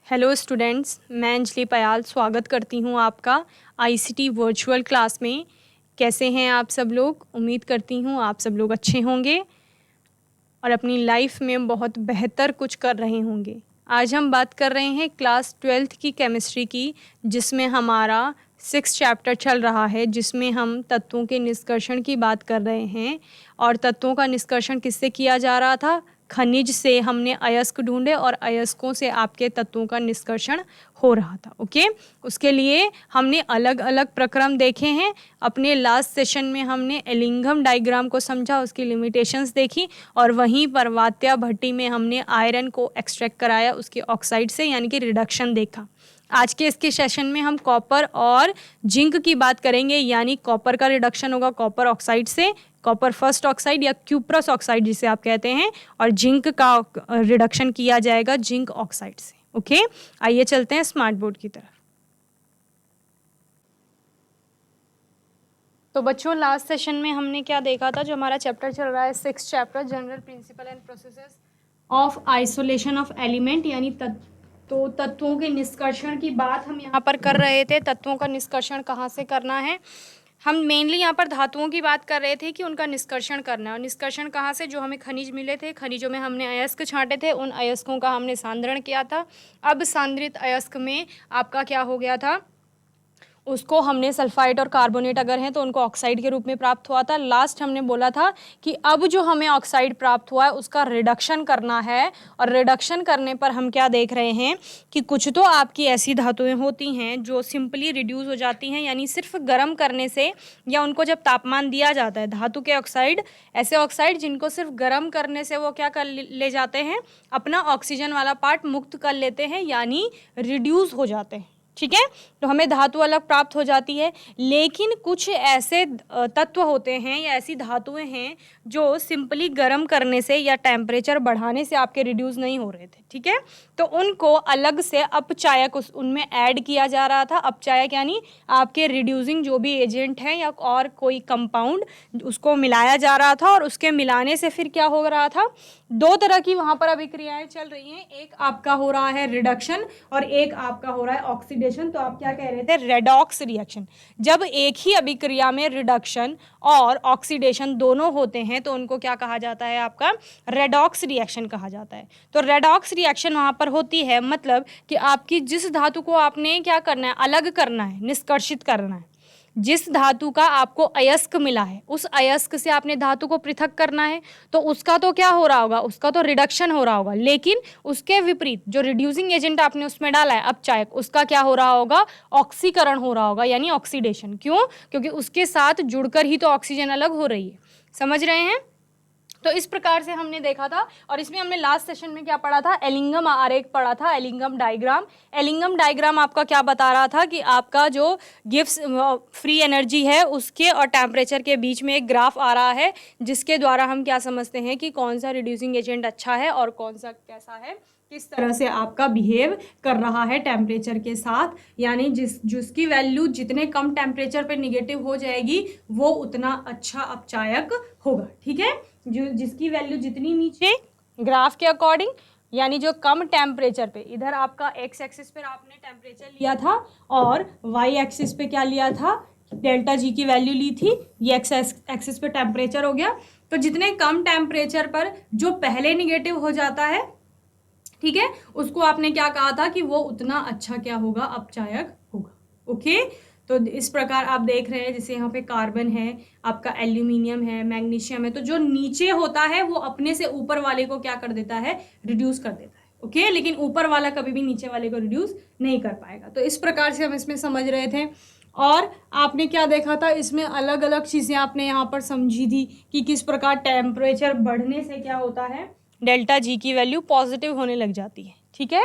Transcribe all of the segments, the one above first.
Hello students, मैं अंजलि पयाल स्वागत करती हूँ आपका आईसीटी वर्चुअल क्लास में। कैसे हैं आप सब लोग? उम्मीद करती हूँ आप सब लोग अच्छे होंगे और अपनी लाइफ में बहुत बेहतर कुछ कर रहे होंगे। आज हम बात कर रहे हैं क्लास 12th की केमिस्ट्री की, जिसमें हमारा 6th चैप्टर चल रहा है, जिसमें हम तत्वों के निष्कर्षण की बात कर रहे हैं। और तत्वों का निष्कर्षण किससे किया जा रहा था? खनिज से हमने अयस्क ढूंढे और अयस्कों से आपके तत्वों का निष्कर्षण हो रहा था। ओके, उसके लिए हमने अलग अलग प्रक्रम देखे हैं। अपने लास्ट सेशन में हमने एलिंघम डायग्राम को समझा, उसकी लिमिटेशंस देखी, और वहीं पर वात्या भट्टी में हमने आयरन को एक्सट्रैक्ट कराया उसके ऑक्साइड से, यानी कि रिडक्शन देखा। आज के इसके सेशन में हम कॉपर और जिंक की बात करेंगे, यानी कॉपर का रिडक्शन होगा कॉपर ऑक्साइड से, कॉपर फर्स्ट ऑक्साइड या क्यूप्रस ऑक्साइड जिसे आप कहते हैं, और जिंक का रिडक्शन किया जाएगा जिंक ऑक्साइड से। ओके, आइए चलते हैं स्मार्ट बोर्ड की तरफ। तो बच्चों, लास्ट सेशन में हमने क्या देखा था? जो हमारा चैप्टर चल रहा है 6th chapter, general principle and processes of isolation of element, यानी तत्वों के निष्कर्षण की बात हम यहाँ पर कर रहे थे। तत्वों का निष्कर्षण कहाँ से करना है? हम मेनली यहाँ पर धातुओं की बात कर रहे थे कि उनका निष्कर्षण करना है। और निष्कर्षण कहाँ से? जो हमें खनिज मिले थे, खनिजों में हमने अयस्क छांटे थे, उन अयस्कों का हमने सांद्रण किया था। अब सांद्रित अयस्क में आपका क्या हो गया था? उसको हमने सल्फाइड और कार्बोनेट अगर हैं तो उनको ऑक्साइड के रूप में प्राप्त हुआ था। लास्ट हमने बोला था कि अब जो हमें ऑक्साइड प्राप्त हुआ है उसका रिडक्शन करना है, और रिडक्शन करने पर हम क्या देख रहे हैं कि कुछ तो आपकी ऐसी धातुएं होती हैं जो सिंपली रिड्यूस हो जाती हैं, यानी सिर्फ गर्म करने से, या उनको जब तापमान दिया जाता है, धातु के ऑक्साइड, ऐसे ऑक्साइड जिनको सिर्फ गर्म करने से वो क्या कर ले जाते हैं, अपना ऑक्सीजन वाला पार्ट मुक्त कर लेते हैं, यानी रिड्यूस हो जाते हैं। ठीक है, तो हमें धातु अलग प्राप्त हो जाती है। लेकिन कुछ ऐसे तत्व होते हैं या ऐसी धातुएं हैं जो सिंपली गर्म करने से या टेम्परेचर बढ़ाने से आपके रिड्यूस नहीं हो रहे थे। ठीक है, तो उनको अलग से अपचायक उनमें ऐड किया जा रहा था। अपचायक यानी आपके रिड्यूसिंग जो भी एजेंट है या और कोई कंपाउंड, उसको मिलाया जा रहा था, और उसके मिलाने से फिर क्या हो रहा था? दो तरह की वहां पर अभिक्रियाएं चल रही हैं। एक आपका हो रहा है रिडक्शन और एक आपका हो रहा है ऑक्सीडेशन। तो आप क्या कह रहे थे? Redox reaction. जब एक ही अभिक्रिया में रिडक्शन और ऑक्सीडेशन दोनों होते हैं तो उनको क्या कहा जाता है? आपका रेडॉक्स रिएक्शन कहा जाता है। तो रेडॉक्स रिएक्शन वहां पर होती है, मतलब कि आपकी जिस धातु को आपने क्या करना है? अलग करना है, निष्कर्षित करना है। जिस धातु का आपको अयस्क मिला है उस अयस्क से आपने धातु को पृथक करना है, तो उसका तो क्या हो रहा होगा? उसका तो रिडक्शन हो रहा होगा। लेकिन उसके विपरीत जो रिड्यूसिंग एजेंट आपने उसमें डाला है अपचायक, उसका क्या हो रहा होगा? ऑक्सीकरण हो रहा होगा, यानी ऑक्सीडेशन। क्यों? क्योंकि उसके साथ जुड़कर ही तो ऑक्सीजन अलग हो रही है। समझ रहे हैं? तो इस प्रकार से हमने देखा था। और इसमें हमने लास्ट सेशन में क्या पढ़ा था? एलिंगम आरेख पढ़ा था, एलिंगम डायग्राम। एलिंगम डायग्राम आपका क्या बता रहा था कि आपका जो गिव्स फ्री एनर्जी है उसके और टेम्परेचर के बीच में एक ग्राफ आ रहा है, जिसके द्वारा हम क्या समझते हैं कि कौन सा रिड्यूसिंग एजेंट अच्छा है और कौन सा कैसा है, किस तरह से आपका बिहेव कर रहा है टेम्परेचर के साथ। यानी जिसकी वैल्यू जितने कम टेम्परेचर पे निगेटिव हो जाएगी वो उतना अच्छा अपचायक होगा। ठीक है, जिसकी वैल्यू जितनी नीचे ग्राफ के अकॉर्डिंग, यानी जो कम टेम्परेचर पे, इधर आपका एक्स एक्सिस पर आपने टेम्परेचर लिया था और वाई एक्सिस पे क्या लिया था? डेल्टा जी की वैल्यू ली थी। ये एक्स एक्सिस पे टेम्परेचर हो गया। तो जितने कम टेम्परेचर पर जो पहले निगेटिव हो जाता है, ठीक है, उसको आपने क्या कहा था कि वो उतना अच्छा क्या होगा? अपचायक होगा। ओके, तो इस प्रकार आप देख रहे हैं, जैसे यहाँ पे कार्बन है, आपका एल्यूमिनियम है, मैग्नीशियम है, तो जो नीचे होता है वो अपने से ऊपर वाले को क्या कर देता है? रिड्यूस कर देता है। ओके, लेकिन ऊपर वाला कभी भी नीचे वाले को रिड्यूस नहीं कर पाएगा। तो इस प्रकार से हम इसमें समझ रहे थे। और आपने क्या देखा था? इसमें अलग अलग चीजें आपने यहाँ पर समझी थी कि किस प्रकार टेम्परेचर बढ़ने से क्या होता है? डेल्टा जी की वैल्यू पॉजिटिव होने लग जाती है। ठीक है,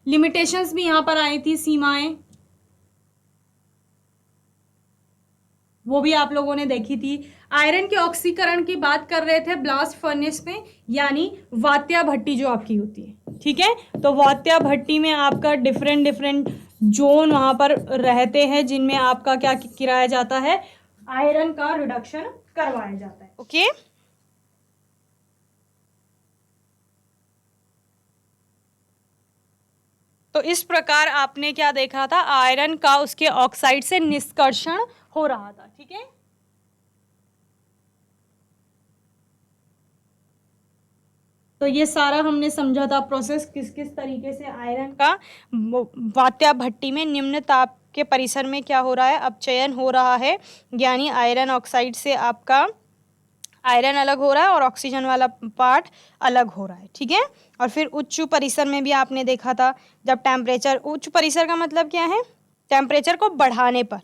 लिमिटेशंस भी यहाँ पर आई थी, सीमाएं, वो भी आप लोगों ने देखी थी। आयरन के ऑक्सीकरण की बात कर रहे थे ब्लास्ट फर्नेस में, यानी वात्या भट्टी जो आपकी होती है। ठीक है, तो वात्या भट्टी में आपका डिफरेंट डिफरेंट जोन वहां पर रहते हैं, जिनमें आपका क्या किया जाता है? आयरन का रिडक्शन करवाया जाता है। ओके, तो इस प्रकार आपने क्या देखा था, आयरन का उसके ऑक्साइड से निष्कर्षण हो रहा था। ठीक है, तो ये सारा हमने समझा था प्रोसेस, किस किस तरीके से आयरन का वात्या भट्टी में निम्न ताप के परिसर में क्या हो रहा है, अपचयन हो रहा है, यानी आयरन ऑक्साइड से आपका आयरन अलग हो रहा है और ऑक्सीजन वाला पार्ट अलग हो रहा है। ठीक है, और फिर उच्च परिसर में भी आपने देखा था, जब टेम्परेचर, उच्च परिसर का मतलब क्या है, टेम्परेचर को बढ़ाने पर।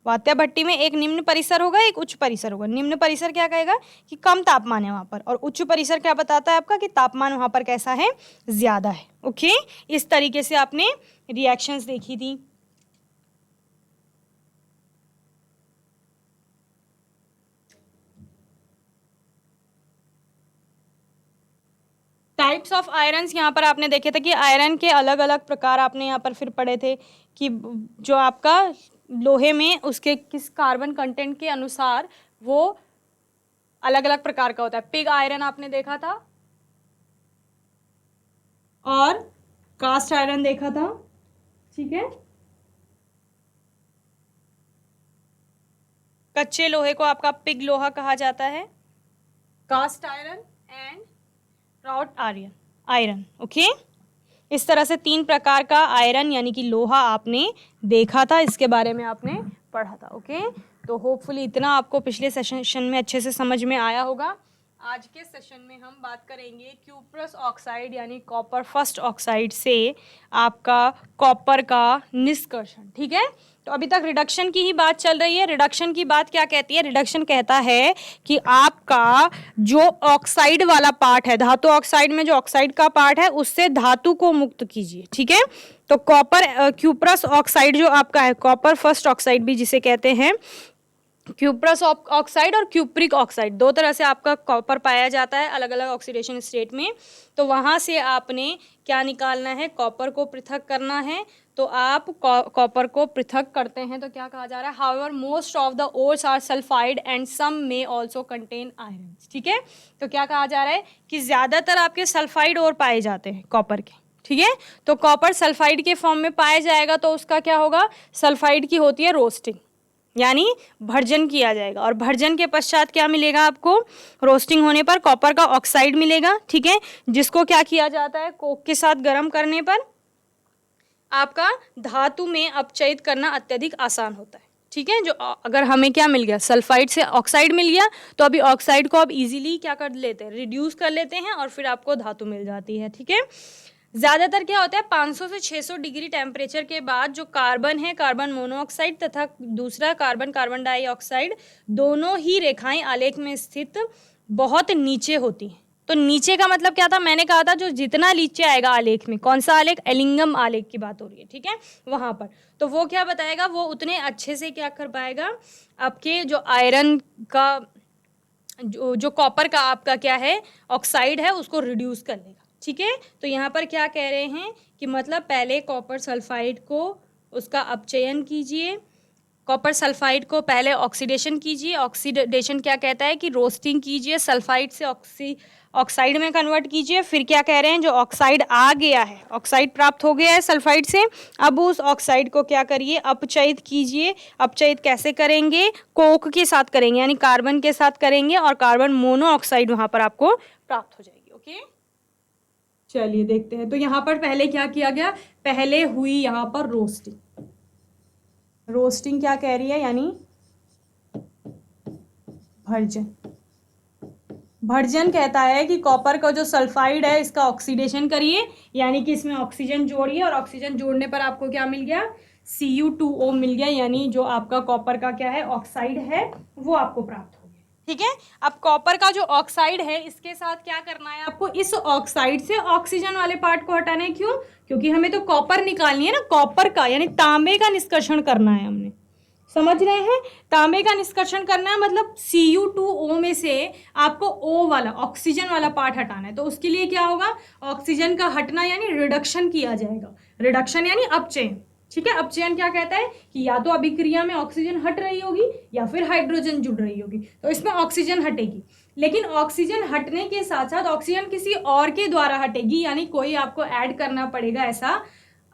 वात्या भट्टी में एक निम्न परिसर होगा, एक उच्च परिसर होगा। निम्न परिसर क्या कहेगा कि कम तापमान है वहां पर, और उच्च परिसर क्या बताता है आपका कि तापमान वहां पर कैसा है, ज्यादा है। ओके, इस तरीके से आपने रिएक्शंस देखी थी। टाइप्स ऑफ आयरन्स यहाँ पर आपने देखे थे कि आयरन के अलग अलग प्रकार आपने यहाँ पर फिर पढ़े थे कि जो आपका लोहे में उसके किस कार्बन कंटेंट के अनुसार वो अलग अलग प्रकार का होता है। पिग आयरन आपने देखा था और कास्ट आयरन देखा था। ठीक है, कच्चे लोहे को आपका पिग लोहा कहा जाता है, cast iron and wrought iron. Okay, इस तरह से 3 प्रकार का आयरन यानी कि लोहा आपने देखा था, इसके बारे में आपने पढ़ा था। ओके, तो होपफुली इतना आपको पिछले सेशन में अच्छे से समझ में आया होगा। आज के सेशन में हम बात करेंगे क्यूप्रस ऑक्साइड यानी कॉपर फर्स्ट ऑक्साइड से आपका कॉपर का निष्कर्षण। ठीक है, तो अभी तक रिडक्शन की ही बात चल रही है। रिडक्शन की बात क्या कहती है, रिडक्शन कहता है कि आपका जो ऑक्साइड वाला पार्ट है, धातु ऑक्साइड में जो ऑक्साइड का पार्ट है उससे धातु को मुक्त कीजिए। ठीक है, तो कॉपर क्यूप्रस ऑक्साइड जो आपका है, कॉपर फर्स्ट ऑक्साइड भी जिसे कहते हैं, क्यूप्रस ऑक्साइड और क्यूप्रिक ऑक्साइड, 2 तरह से आपका कॉपर पाया जाता है अलग अलग ऑक्सीडेशन स्टेट में। तो वहाँ से आपने क्या निकालना है, कॉपर को पृथक करना है। तो आप कॉपर को पृथक करते हैं तो क्या कहा जा रहा है, however most of the ores are sulphide and some may also contain iron. ठीक है, तो क्या कहा जा रहा है कि ज़्यादातर आपके सल्फाइड और पाए जाते हैं कॉपर के। ठीक है, तो कॉपर सल्फाइड के फॉर्म में पाया जाएगा तो उसका क्या होगा, सल्फाइड की होती है रोस्टिंग, यानी भर्जन किया जाएगा, और भर्जन के पश्चात क्या मिलेगा आपको, रोस्टिंग होने पर कॉपर का ऑक्साइड मिलेगा। ठीक है, जिसको क्या किया जाता है, कोक के साथ गर्म करने पर आपका धातु में अपचयित करना अत्यधिक आसान होता है। ठीक है, जो अगर हमें क्या मिल गया, सल्फाइड से ऑक्साइड मिल गया, तो अभी ऑक्साइड को आप इजीली क्या कर लेते हैं, रिड्यूस कर लेते हैं और फिर आपको धातु मिल जाती है। ठीक है, ज़्यादातर क्या होता है 500 से 600 डिग्री टेम्परेचर के बाद जो कार्बन है, कार्बन मोनोऑक्साइड तथा दूसरा कार्बन डाइऑक्साइड, दोनों ही रेखाएं आलेख में स्थित बहुत नीचे होती हैं। तो नीचे का मतलब क्या था, मैंने कहा था जो जितना नीचे आएगा आलेख में, कौन सा आलेख, एलिंगम आलेख की बात हो रही है। ठीक है, वहाँ पर तो वो क्या बताएगा, वो उतने अच्छे से क्या कर पाएगा, आपके जो आयरन का जो कॉपर का आपका क्या है ऑक्साइड है उसको रिड्यूस कर लेगा। ठीक है, तो यहाँ पर क्या कह रहे हैं कि मतलब पहले कॉपर सल्फाइड को उसका अपचयन कीजिए, कॉपर सल्फाइड को पहले ऑक्सीडेशन कीजिए। ऑक्सीडेशन क्या कहता है कि रोस्टिंग कीजिए, सल्फाइड से ऑक्साइड में कन्वर्ट कीजिए। फिर क्या कह रहे हैं, जो ऑक्साइड आ गया है, ऑक्साइड प्राप्त हो गया है सल्फाइड से, अब उस ऑक्साइड को क्या करिए, अपचयित कीजिए। अपचयित कैसे करेंगे, कोक के साथ करेंगे, यानी कार्बन के साथ करेंगे, और कार्बन मोनोऑक्साइड वहाँ पर आपको प्राप्त हो जाएगी। ओके, चलिए देखते हैं। तो यहाँ पर पहले क्या किया गया, पहले हुई यहाँ पर रोस्टिंग। रोस्टिंग क्या कह रही है, यानी भर्जन। भर्जन कहता है कि कॉपर का जो सल्फाइड है इसका ऑक्सीडेशन करिए, यानी कि इसमें ऑक्सीजन जोड़िए, और ऑक्सीजन जोड़ने पर आपको क्या मिल गया, Cu2O मिल गया, यानी जो आपका कॉपर का क्या है ऑक्साइड है वो आपको प्राप्त हो गया। ठीक है, अब कॉपर का जो ऑक्साइड है इसके साथ क्या करना है आपको, इस ऑक्साइड से ऑक्सीजन वाले पार्ट को हटाना है। क्यों, क्योंकि हमें तो कॉपर निकालनी है ना, कॉपर का यानी तांबे का निष्कर्षण करना है हमने, समझ रहे हैं, तांबे का निष्कर्षण करना है, मतलब Cu2O में से आपको O वाला ऑक्सीजन वाला पार्ट हटाना है। तो उसके लिए क्या होगा, ऑक्सीजन का हटना यानी रिडक्शन किया जाएगा। रिडक्शन यानी अपचयन। ठीक है, अपचयन क्या कहता है कि या तो अभिक्रिया में ऑक्सीजन हट रही होगी या फिर हाइड्रोजन जुड़ रही होगी, तो इसमें ऑक्सीजन हटेगी। लेकिन ऑक्सीजन हटने के साथ साथ ऑक्सीजन किसी और के द्वारा हटेगी, यानी कोई आपको ऐड करना पड़ेगा ऐसा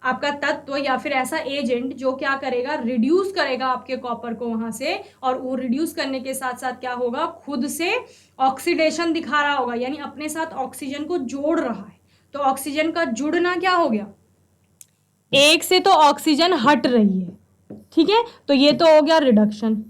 आपका तत्व या फिर ऐसा एजेंट जो क्या करेगा, रिड्यूस करेगा आपके कॉपर को वहां से, और वो रिड्यूस करने के साथ साथ क्या होगा, खुद से ऑक्सीडेशन दिखा रहा होगा, यानी अपने साथ ऑक्सीजन को जोड़ रहा है। तो ऑक्सीजन का जुड़ना क्या हो गया, एक से तो ऑक्सीजन हट रही है, ठीक है, तो ये तो हो गया रिडक्शन,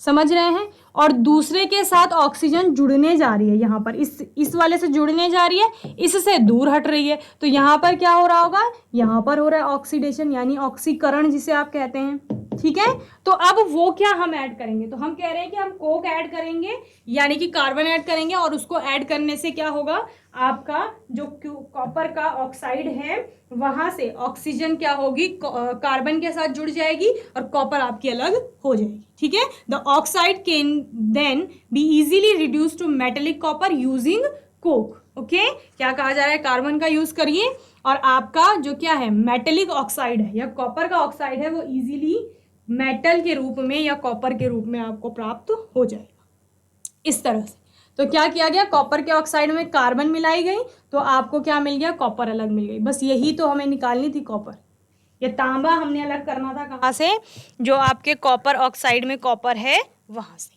समझ रहे हैं। और दूसरे के साथ ऑक्सीजन जुड़ने जा रही है, यहाँ पर इस वाले से जुड़ने जा रही है, इससे दूर हट रही है, तो यहाँ पर क्या हो रहा होगा, यहाँ पर हो रहा है ऑक्सीडेशन यानी ऑक्सीकरण जिसे आप कहते हैं, ठीक है। तो अब वो क्या हम ऐड करेंगे, तो हम कह रहे हैं कि हम कोक ऐड करेंगे, यानी कि कार्बन ऐड करेंगे, और उसको ऐड करने से क्या होगा, आपका जो कॉपर का ऑक्साइड है वहां से ऑक्सीजन क्या होगी, कार्बन के साथ जुड़ जाएगी और कॉपर आपकी अलग हो जाएगी, ठीक है। The oxide can then be easily reduce to metallic copper using coke, okay. क्या कहा जा रहा है, कार्बन का यूज करिए और आपका जो क्या है मेटेलिक ऑक्साइड है या कॉपर का ऑक्साइड है वो इजीली मेटल के रूप में या कॉपर के रूप में आपको प्राप्त हो जाएगा, इस तरह से। तो क्या किया गया, कॉपर के ऑक्साइड में कार्बन मिलाई गई तो आपको क्या मिल गया, कॉपर अलग मिल गई, बस यही तो हमें निकालनी थी कॉपर। ये तांबा हमने अलग करना था कहाँ से, जो आपके कॉपर ऑक्साइड में कॉपर है वहां से।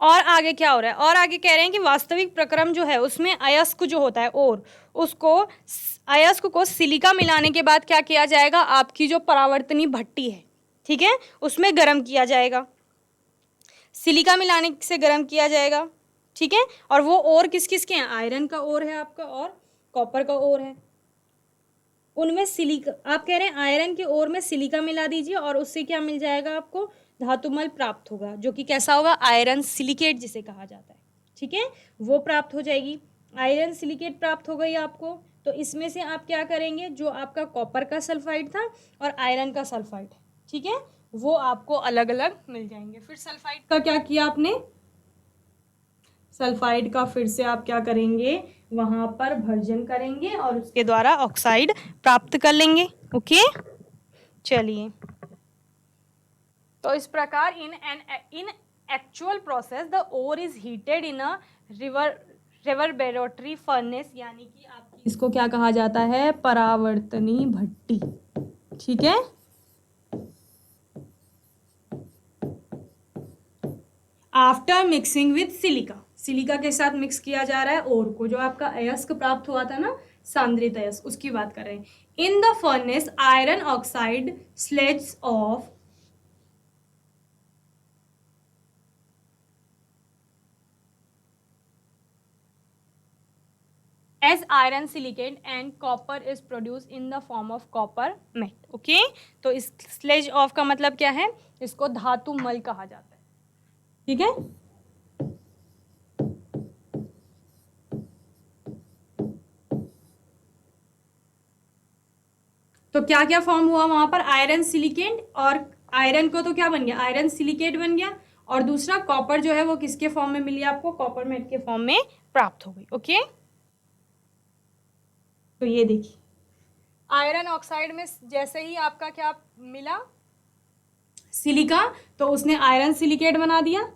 और आगे क्या हो रहा है, और आगे कह रहे हैं कि वास्तविक प्रक्रम जो है उसमें अयस्क जो होता है और उसको अयस्क को सिलिका मिलाने के बाद क्या किया जाएगा, आपकी जो परावर्तनी भट्टी है, ठीक है, उसमें गर्म किया जाएगा, सिलिका मिलाने से गर्म किया जाएगा, ठीक है। और वो और किस किस के हैं, आयरन का और है आपका और कॉपर का और है, उनमें सिलिका, आप कह रहे हैं आयरन के ओर में सिलिका मिला दीजिए और उससे क्या मिल जाएगा आपको, धातुमल प्राप्त होगा, जो कि कैसा होगा, आयरन सिलिकेट जिसे कहा जाता है, ठीक है, वो प्राप्त हो जाएगी। आयरन सिलिकेट प्राप्त हो गई आपको, तो इसमें से आप क्या करेंगे, जो आपका कॉपर का सल्फाइड था और आयरन का सल्फाइड, ठीक है, वो आपको अलग अलग मिल जाएंगे। फिर सल्फाइड का क्या किया आपने, सल्फाइड का फिर से आप क्या करेंगे, वहां पर भर्जन करेंगे और उसके द्वारा ऑक्साइड प्राप्त कर लेंगे, ओके। चलिए, तो इस प्रकार in actual process the ore is heated in a reverberatory furnace, यानी कि आपकी इसको क्या कहा जाता है, परावर्तनी भट्टी, ठीक है। After mixing with silica, silica के साथ मिक्स किया जा रहा है और को, जो आपका अयस्क प्राप्त हुआ था ना, सांद्रित अयस्क, उसकी बात कर रहे हैं। In the furnace iron oxide slates of as iron silicate and copper is produced in the form of copper matte, okay। तो इस स्लेज ऑफ का मतलब क्या है, इसको धातु मल कहा जाता है, ठीक है। तो क्या क्या फॉर्म हुआ वहां पर, आयरन सिलिकेट, और आयरन को तो क्या बन गया, आयरन सिलिकेट बन गया, और दूसरा कॉपर जो है वो किसके फॉर्म में मिली आपको, कॉपर मेट के फॉर्म में प्राप्त हो गई, ओके। तो ये देखिए, आयरन ऑक्साइड में जैसे ही आपका क्या मिला, सिलिका, तो उसने आयरन सिलिकेट बना दिया,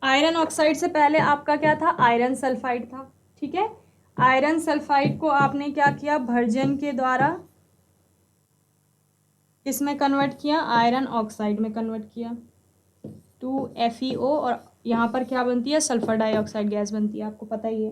आयरन ऑक्साइड से पहले आपका क्या था, आयरन सल्फाइड था, ठीक है। आयरन सल्फाइड को आपने क्या किया, भर्जन के द्वारा किसमें कन्वर्ट किया, आयरन ऑक्साइड में कन्वर्ट किया, 2FeO, और यहाँ पर क्या बनती है, सल्फर डाइऑक्साइड गैस बनती है, आपको पता ही है,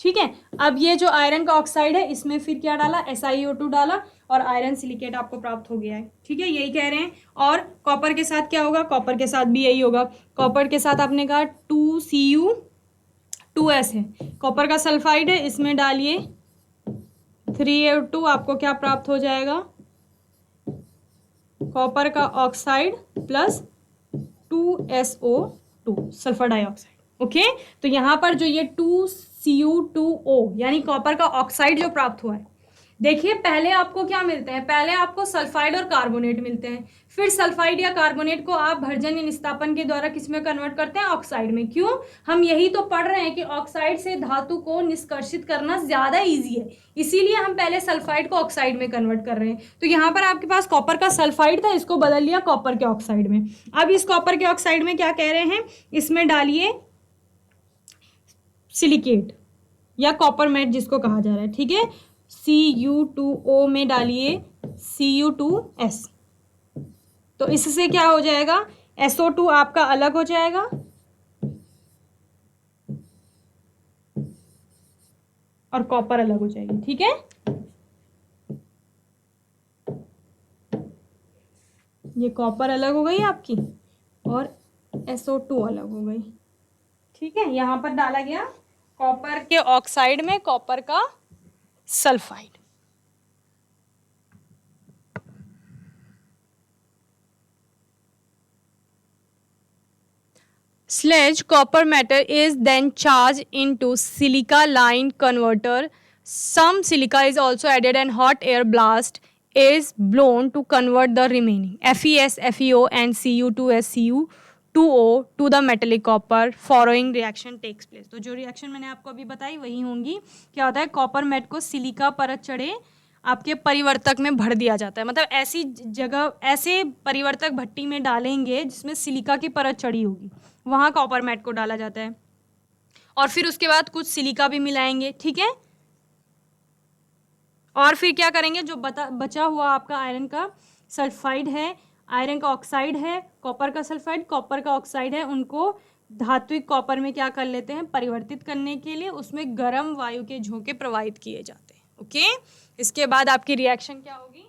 ठीक है। अब ये जो आयरन का ऑक्साइड है इसमें फिर क्या डाला, SiO2 डाला और आयरन सिलिकेट आपको प्राप्त हो गया है। ठीक है, यही कह रहे हैं। और कॉपर के साथ क्या होगा, कॉपर के साथ भी यही होगा। कॉपर के साथ आपने कहा 2Cu2S है, कॉपर का सल्फाइड है, इसमें डालिए 3A2, आपको क्या प्राप्त हो जाएगा, कॉपर का oxide plus 2SO2 sulphur dioxide. Okay, तो यहाँ पर जो ये 2Cu2O यानी कॉपर का ऑक्साइड जो प्राप्त हुआ है, देखिए पहले आपको क्या मिलते हैं, पहले आपको सल्फाइड और कार्बोनेट मिलते हैं, फिर सल्फाइड या कार्बोनेट को आप भर्जन या निस्तापन के द्वारा किस में कन्वर्ट करते हैं, ऑक्साइड में। क्यों, हम यही तो पढ़ रहे हैं कि ऑक्साइड से धातु को निष्कर्षित करना ज्यादा इजी है, इसीलिए हम पहले सल्फाइड को ऑक्साइड में कन्वर्ट कर रहे हैं। तो यहाँ पर आपके पास कॉपर का सल्फाइड था, इसको बदल लिया कॉपर के ऑक्साइड में। अब इस कॉपर के ऑक्साइड में क्या कह रहे हैं, इसमें डालिए सिलिकेट या कॉपर मैट जिसको कहा जा रहा है। ठीक है, Cu2O में डालिए Cu2S, तो इससे क्या हो जाएगा, SO2 आपका अलग हो जाएगा और कॉपर अलग हो जाएगी। ठीक है, ये कॉपर अलग हो गई आपकी और SO2 अलग हो गई। ठीक है, यहां पर डाला गया कॉपर के ऑक्साइड में कॉपर का sulphide. Sludge copper matter is then charged into silica line converter. Some silica is also added and hot air blast is blown to convert the remaining FeS, FeO and Cu2S, Cu2O to the metallic copper. Following reaction takes place. तो जो reaction मैंने आपको अभी बताई वही होंगी। क्या होता है, कॉपर मेट को सिलिका परत चढ़े आपके परिवर्तक में भर दिया जाता है, मतलब ऐसी जगह, ऐसे परिवर्तक भट्टी में डालेंगे जिसमें सिलिका की परत चढ़ी होगी, वहाँ कॉपर मैट को डाला जाता है और फिर उसके बाद कुछ सिलिका भी मिलाएंगे। ठीक है, और फिर क्या करेंगे, जो बचा हुआ आपका आयरन का सल्फाइड है, आयरन का ऑक्साइड है, कॉपर का सल्फाइड, कॉपर का ऑक्साइड है, उनको धात्विक कॉपर में क्या कर लेते हैं, परिवर्तित करने के लिए उसमें गर्म वायु के झोंके प्रवाहित किए जाते हैं। ओके, इसके बाद आपकी रिएक्शन क्या होगी,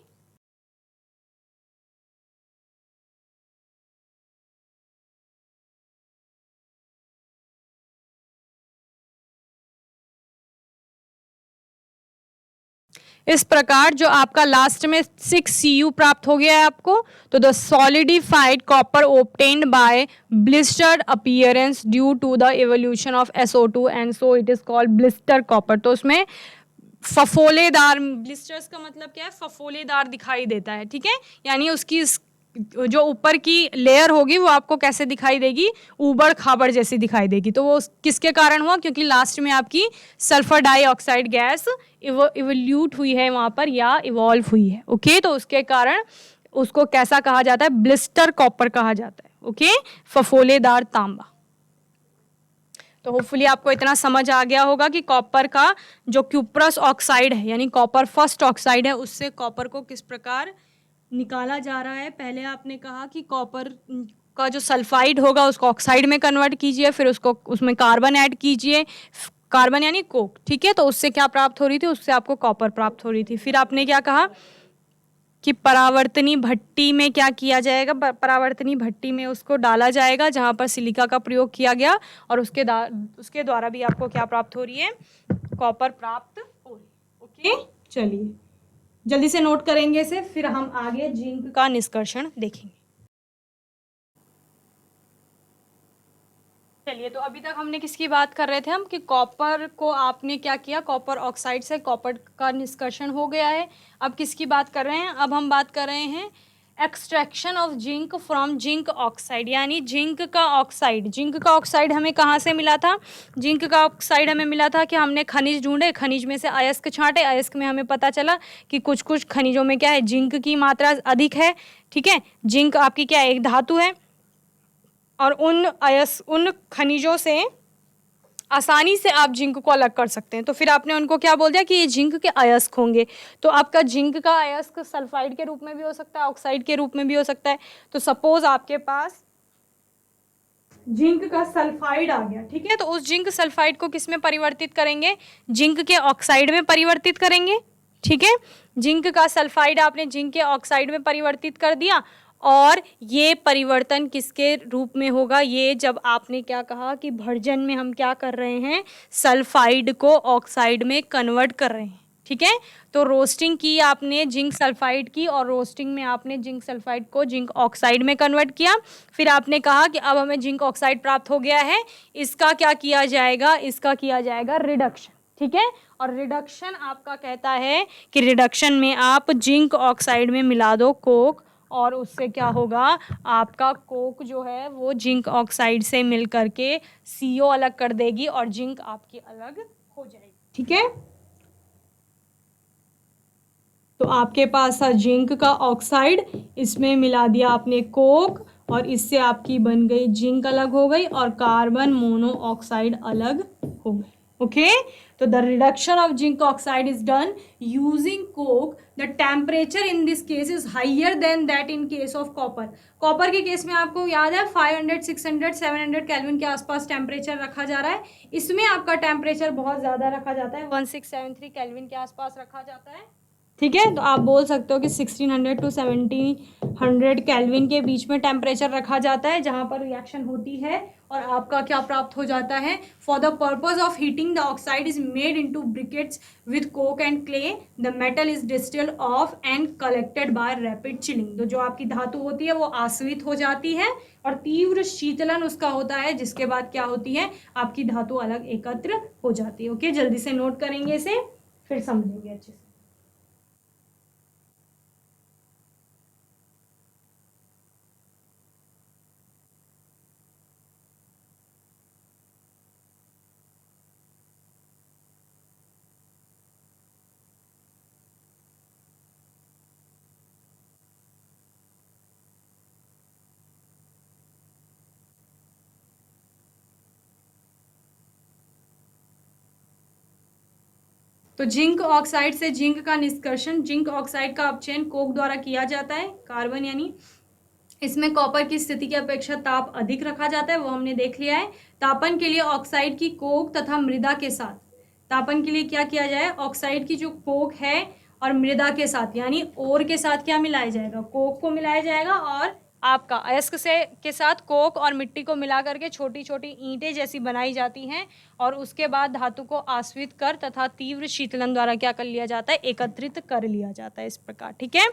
इस प्रकार जो आपका लास्ट में 6Cu प्राप्त हो गया है आपको, तो the solidified copper obtained by blistered appearance due to the evolution of SO2 and so it is called blister copper. तो उसमें फफोलेदार, ब्लिस्टर्स का मतलब क्या है, फफोलेदार दिखाई देता है। ठीक है, यानी उसकी जो ऊपर की लेयर होगी वो आपको कैसे दिखाई देगी, ऊबड़ खाबड़ जैसी दिखाई देगी। तो वो किसके कारण हुआ, क्योंकि लास्ट में आपकी सल्फर डाइऑक्साइड गैस इवोल्यूट हुई है वहाँ पर या इवॉल्व हुई है। ओके, तो उसके कारण उसको कैसा कहा जाता है, ब्लिस्टर कॉपर कहा जाता है। ओके, फफोलेदार तांबा। तो होपफुली आपको इतना समझ आ गया होगा कि कॉपर का जो क्यूप्रस ऑक्साइड है यानी कॉपर फर्स्ट ऑक्साइड है, उससे कॉपर को किस प्रकार निकाला जा रहा है। पहले आपने कहा कि कॉपर का जो सल्फाइड होगा उसको ऑक्साइड में कन्वर्ट कीजिए, फिर उसको उसमें कार्बन ऐड कीजिए, कार्बन यानी कोक। ठीक है, तो उससे क्या प्राप्त हो रही थी, उससे आपको कॉपर प्राप्त हो रही थी। फिर आपने क्या कहा कि परावर्तनी भट्टी में क्या किया जाएगा, परावर्तनी भट्टी में उसको डाला जाएगा जहाँ पर सिलिका का प्रयोग किया गया और उसके द्वारा भी आपको क्या प्राप्त हो रही है, कॉपर प्राप्त हो रही है। ओके, चलिए जल्दी से नोट करेंगे इसे, फिर हम आगे जिंक का निष्कर्षण देखेंगे। चलिए, तो अभी तक हमने किसकी बात कर रहे थे हम, कि कॉपर को आपने क्या किया, कॉपर ऑक्साइड से कॉपर का निष्कर्षण हो गया है। अब किसकी बात कर रहे हैं, अब हम बात कर रहे हैं extraction of zinc from zinc oxide, यानी जिंक का ऑक्साइड। जिंक का ऑक्साइड हमें कहाँ से मिला था, जिंक का ऑक्साइड हमें मिला था कि हमने खनिज ढूंढे, खनिज में से अयस्क छांटे, अयस्क में हमें पता चला कि कुछ कुछ खनिजों में क्या है, जिंक की मात्रा अधिक है। ठीक है, जिंक आपकी क्या है, एक धातु है और उन खनिजों से आसानी से आप जिंक को अलग कर सकते हैं। तो फिर आपने उनको क्या बोल दिया कि ये जिंक के अयस्क होंगे। तो आपका जिंक का अयस्क सल्फाइड के रूप में भी हो सकता है, ऑक्साइड के रूप में भी हो सकता है। तो सपोज आपके पास जिंक का सल्फाइड आ गया, ठीक है, तो उस जिंक सल्फाइड को किस में परिवर्तित करेंगे, जिंक के ऑक्साइड में परिवर्तित करेंगे, ठीक है। जिंक का सल्फाइड आपने जिंक के ऑक्साइड में परिवर्तित कर दिया, और ये परिवर्तन किसके रूप में होगा, ये जब आपने क्या कहा कि भर्जन में हम क्या कर रहे हैं, सल्फाइड को ऑक्साइड में कन्वर्ट कर रहे हैं, ठीक है। तो रोस्टिंग की आपने जिंक सल्फाइड की, और रोस्टिंग में आपने जिंक सल्फाइड को जिंक ऑक्साइड में कन्वर्ट किया। फिर आपने कहा कि अब हमें जिंक ऑक्साइड प्राप्त हो गया है, इसका क्या किया जाएगा, इसका किया जाएगा रिडक्शन, ठीक है। और रिडक्शन आपका कहता है कि रिडक्शन में आप जिंक ऑक्साइड में मिला दो कोक, और उससे क्या होगा, आपका कोक जो है वो जिंक ऑक्साइड से मिल करके CO अलग कर देगी और जिंक आपकी अलग हो जाएगी, ठीक है। तो आपके पास था जिंक का ऑक्साइड, इसमें मिला दिया आपने कोक, और इससे आपकी बन गई जिंक अलग हो गई और कार्बन मोनोऑक्साइड अलग हो गई, ओके। तो the reduction of zinc oxide is done using coke, the temperature in this case is higher than that in case of copper. Copper के केस में आपको याद है 500 600 700 केल्विन के आसपास टेम्परेचर रखा जा रहा है, इसमें आपका टेम्परेचर बहुत ज़्यादा रखा जाता है, 1673 केल्विन के आसपास रखा जाता है, ठीक है। तो आप बोल सकते हो कि 1600 टू 1700 केल्विन के बीच में टेम्परेचर रखा जाता है जहां पर रिएक्शन होती है, और आपका क्या प्राप्त हो जाता है, for the purpose of heating the oxide is made into briquettes with Coke and clay, the metal is distilled of and collected by rapid chilling. तो जो आपकी धातु होती है वो आश्रित हो जाती है और तीव्र शीतलन उसका होता है, जिसके बाद क्या होती है, आपकी धातु अलग एकत्र हो जाती है, ओके। जल्दी से नोट करेंगे इसे, फिर समझेंगे अच्छे से। तो जिंक ऑक्साइड से जिंक का निष्कर्षण, जिंक ऑक्साइड का अपचयन कोक द्वारा किया जाता है, कार्बन यानी, इसमें कॉपर की स्थिति की अपेक्षा ताप अधिक रखा जाता है, वो हमने देख लिया है। तापन के लिए ऑक्साइड की कोक तथा मृदा के साथ, तापन के लिए क्या किया जाए, ऑक्साइड की जो कोक है और मृदा के साथ यानी ओर के साथ क्या मिलाया जाएगा, कोक को मिलाया जाएगा, और आपका अयस्क से के साथ कोक और मिट्टी को मिला करके छोटी छोटी ईंटें जैसी बनाई जाती हैं, और उसके बाद धातु को आश्रित कर तथा तीव्र शीतलन द्वारा क्या कर लिया जाता है, एकत्रित कर लिया जाता है, इस प्रकार, ठीक है।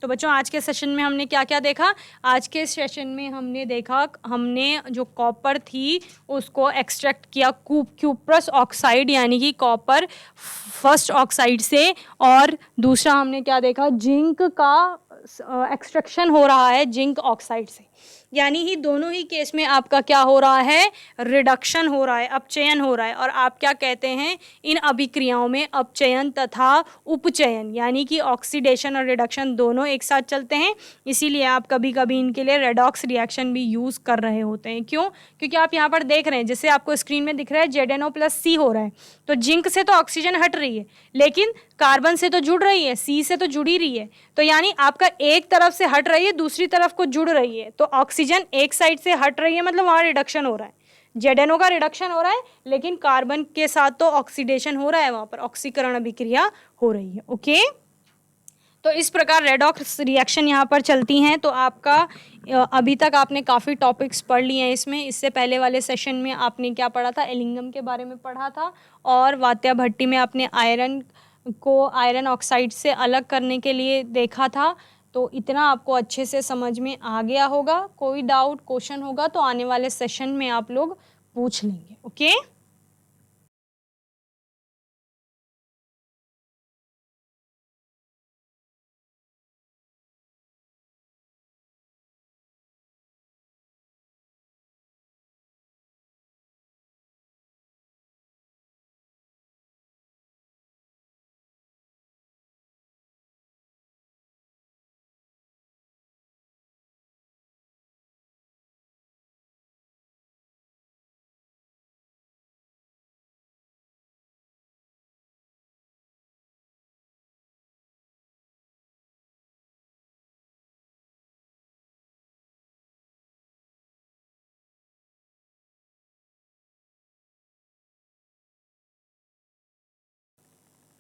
तो बच्चों आज के सेशन में हमने क्या क्या देखा, आज के सेशन में हमने देखा, हमने जो कॉपर थी उसको एक्सट्रैक्ट किया क्यूप्रस ऑक्साइड यानी कि कॉपर फर्स्ट ऑक्साइड से, और दूसरा हमने क्या देखा, जिंक का एक्सट्रैक्शन हो रहा है जिंक ऑक्साइड से, यानी ही दोनों ही केस में आपका क्या हो रहा है, रिडक्शन हो रहा है, अपचयन हो रहा है। और आप क्या कहते हैं, इन अभिक्रियाओं में अपचयन तथा उपचयन यानी कि ऑक्सीडेशन और रिडक्शन दोनों एक साथ चलते हैं, इसीलिए आप कभी कभी इनके लिए रेडॉक्स रिएक्शन भी यूज़ कर रहे होते हैं। क्यों, क्योंकि आप यहाँ पर देख रहे हैं, जैसे आपको स्क्रीन में दिख रहा है ZnO+C हो रहा है, तो जिंक से तो ऑक्सीजन हट रही है, लेकिन कार्बन से तो जुड़ रही है, सी से तो जुड़ी रही है, तो यानी आपका एक तरफ से हट रही है, दूसरी तरफ को जुड़ रही है, तो ऑक्सीजन एक साइड से हट रही है, मतलब वहाँ रिडक्शन हो रहा है, ZnO का रिडक्शन हो रहा है, लेकिन कार्बन के साथ तो ऑक्सीडेशन हो रहा है, वहाँ पर ऑक्सीकरण अभिक्रिया हो रही है, ओके। तो इस प्रकार रेडॉक्स रिएक्शन यहाँ पर चलती हैं। तो आपका अभी तक आपने काफ़ी टॉपिक्स पढ़ लिए हैं इसमें, इससे पहले वाले सेशन में आपने क्या पढ़ा था, एलिंगम के बारे में पढ़ा था, और वात्या भट्टी में आपने आयरन को आयरन ऑक्साइड से अलग करने के लिए देखा था। तो इतना आपको अच्छे से समझ में आ गया होगा, कोई डाउट क्वेश्चन होगा तो आने वाले सेशन में आप लोग पूछ लेंगे, ओके।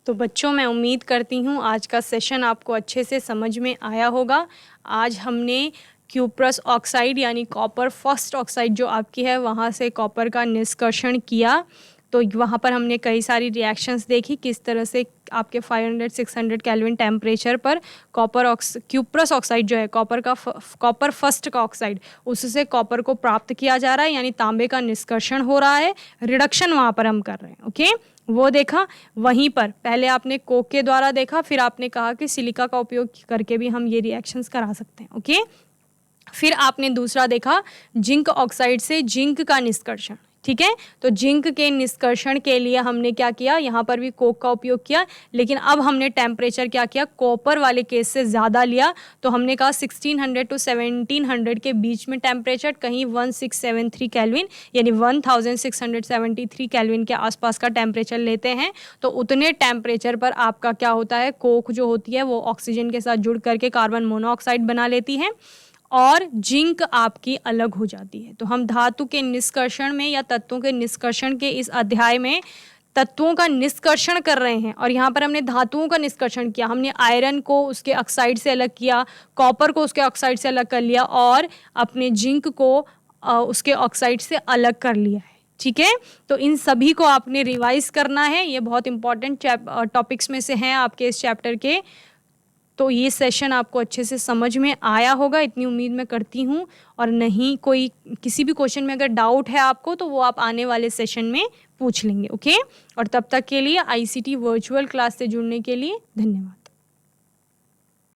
तो बच्चों, मैं उम्मीद करती हूँ आज का सेशन आपको अच्छे से समझ में आया होगा। आज हमने क्यूप्रस ऑक्साइड यानी कॉपर फर्स्ट ऑक्साइड जो आपकी है वहाँ से कॉपर का निष्कर्षण किया। तो वहाँ पर हमने कई सारी रिएक्शंस देखी, किस तरह से आपके 500-600 केल्विन टेम्परेचर पर क्यूप्रस ऑक्साइड जो है कॉपर फर्स्ट का ऑक्साइड, उससे कॉपर को प्राप्त किया जा रहा है, यानी तांबे का निष्कर्षण हो रहा है, रिडक्शन वहाँ पर हम कर रहे हैं। ओके, वो देखा। वहीं पर पहले आपने कोक के द्वारा देखा, फिर आपने कहा कि सिलिका का उपयोग करके भी हम ये रिएक्शंस करा सकते हैं। ओके, फिर आपने दूसरा देखा जिंक ऑक्साइड से जिंक का निष्कर्षण। ठीक है, तो जिंक के निष्कर्षण के लिए हमने क्या किया, यहाँ पर भी कोक का उपयोग किया, लेकिन अब हमने टेम्परेचर क्या किया, कॉपर वाले केस से ज़्यादा लिया। तो हमने कहा 1600 to 1700 के बीच में टेम्परेचर, कहीं 1673 केल्विन यानी 1673 केल्विन के आसपास का टेम्परेचर लेते हैं। तो उतने टेम्परेचर पर आपका क्या होता है, कोक जो होती है वो ऑक्सीजन के साथ जुड़ करके कार्बन मोनोऑक्साइड बना लेती है और जिंक आपकी अलग हो जाती है। तो हम धातु के निष्कर्षण में या तत्वों के निष्कर्षण के इस अध्याय में तत्वों का निष्कर्षण कर रहे हैं, और यहाँ पर हमने धातुओं का निष्कर्षण किया। हमने आयरन को उसके ऑक्साइड से अलग किया, कॉपर को उसके ऑक्साइड से अलग कर लिया, और अपने जिंक को उसके ऑक्साइड से अलग कर लिया है। ठीक है, तो इन सभी को आपने रिवाइज करना है, ये बहुत इंपॉर्टेंट टॉपिक्स में से हैं आपके इस चैप्टर के। तो ये सेशन आपको अच्छे से समझ में आया होगा, इतनी उम्मीद मैं करती हूँ। और नहीं कोई किसी भी क्वेश्चन में अगर डाउट है आपको तो वो आप आने वाले सेशन में पूछ लेंगे। ओके, और तब तक के लिए ICT वर्चुअल क्लास से जुड़ने के लिए धन्यवाद।